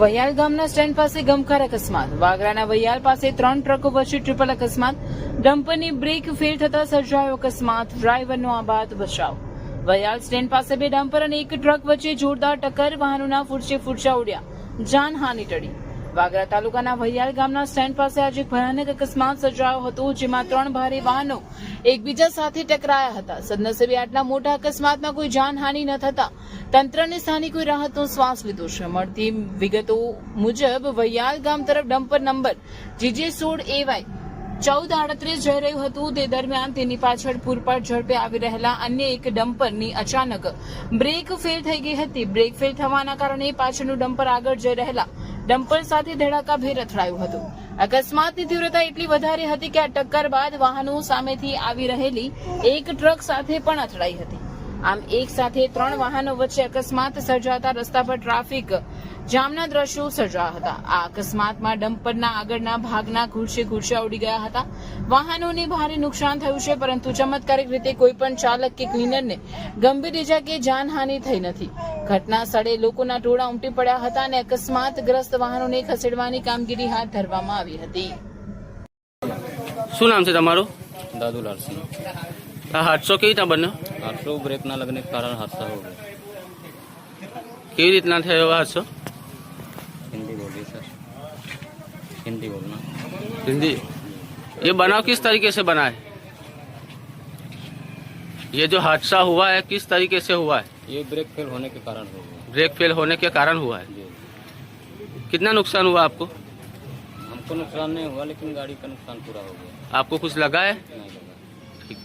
વૈયાલ ગામના સ્ટેન્ડ પાસે ગમખાર અકસ્માત. વાગરાના વૈયાલ પાસે 3 ટ્રકો વચ્ચે ટ્રિપલ અકસ્માત. ડમ્પરની બ્રેક ફેલ થતા સર્જાયો અકસ્માત. ડ્રાઈવરનો આબાદ બચાવ. વૈયાલ સ્ટેન્ડ પાસે 2 ડમ્પર અને 1 ટ્રક વચ્ચે જોરદાર ટક્કર. વાહનોના ફૂટચા ઉડ્યા. જાનહાનિ ટળી. વાગરા તાલુકાના વૈયાલ ગામના સ્ટેન્ડ પાસે આજે ભયાનક અકસ્માત સર્જાયો હતો, જેમાં 3 ભારે વાહનો એકબીજા સાથે ટકરાયા હતા. સદનસીબે આટલા મોટા અકસ્માતમાં કોઈ જાનહાનિ ન થતા તંત્રને સ્થાનિકોએ રાહતનો શ્વાસ લીધો છે. મળતી વિગતો મુજબ વૈયાલ ગામ તરફ ડમ્પર નંબર GJ16AY 1438 જઈ રહ્યું હતું. તે દરમિયાન તેની પાછળ પૂરપાટ ઝડપે આવી રહેલા અન્ય એક ડમ્પરની અચાનક બ્રેક ફેલ થઈ ગઈ હતી. બ્રેક ફેલ થવાના કારણે પાછળનું ડમ્પર આગળ જઈ રહેલા ડમ્પર સાથે ધડાકાભેર અથડાયું હતું. અકસ્માતની તીવ્રતા એટલી વધારે હતી કે આ ટક્કર બાદ વાહનો સામેથી આવી રહેલી એક ટ્રક સાથે પણ અથડાઈ હતી. આમ એક સાથે 3 વાહનો વચ્ચે અકસ્માત સર્જાતા રસ્તા પર ટ્રાફિક જામના દ્રશ્યો સર્જાયા હતા. આ અકસ્માતમાં ડમ્પરના આગળના ભાગના ખુરશા ઉડી ગયા હતા. વાહનોને ભારે નુકસાન થયું છે, પરંતુ ચમત્કારિક રીતે કોઈ પણ ચાલક કે ક્લીનરને ગંભીર ઇજા કે જાનહાનિ થઈ નથી. ઘટના સ્થળે લોકોના ટોળા ઉમટી પડ્યા હતા અને અકસ્માતગ્રસ્ત વાહનોને ખસેડવાની કામગીરી હાથ ધરવામાં આવી હતી. શું નામ છે તમારું? दादूलाल सिंह। આ હાદસો કેવી રીતના બન્યો? हादसों ब्रेक न लगने के कारण हादसा हो गया। કેવી રીતના થયો હાદસો? हिंदी बोलिए सर, हिंदी बोलना। हिंदी। ये बनाव किस तरीके से बना है? ये जो हादसा हुआ है किस तरीके से हुआ है? ये ब्रेक फेल होने के कारण हो गया। ब्रेक फेल होने के कारण हुआ है। जी, कितना नुकसान हुआ आपको? हमको नुकसान नहीं हुआ, लेकिन गाड़ी का नुकसान पूरा हो गया। आपको कुछ लगा है? नहीं लगा। ठीक।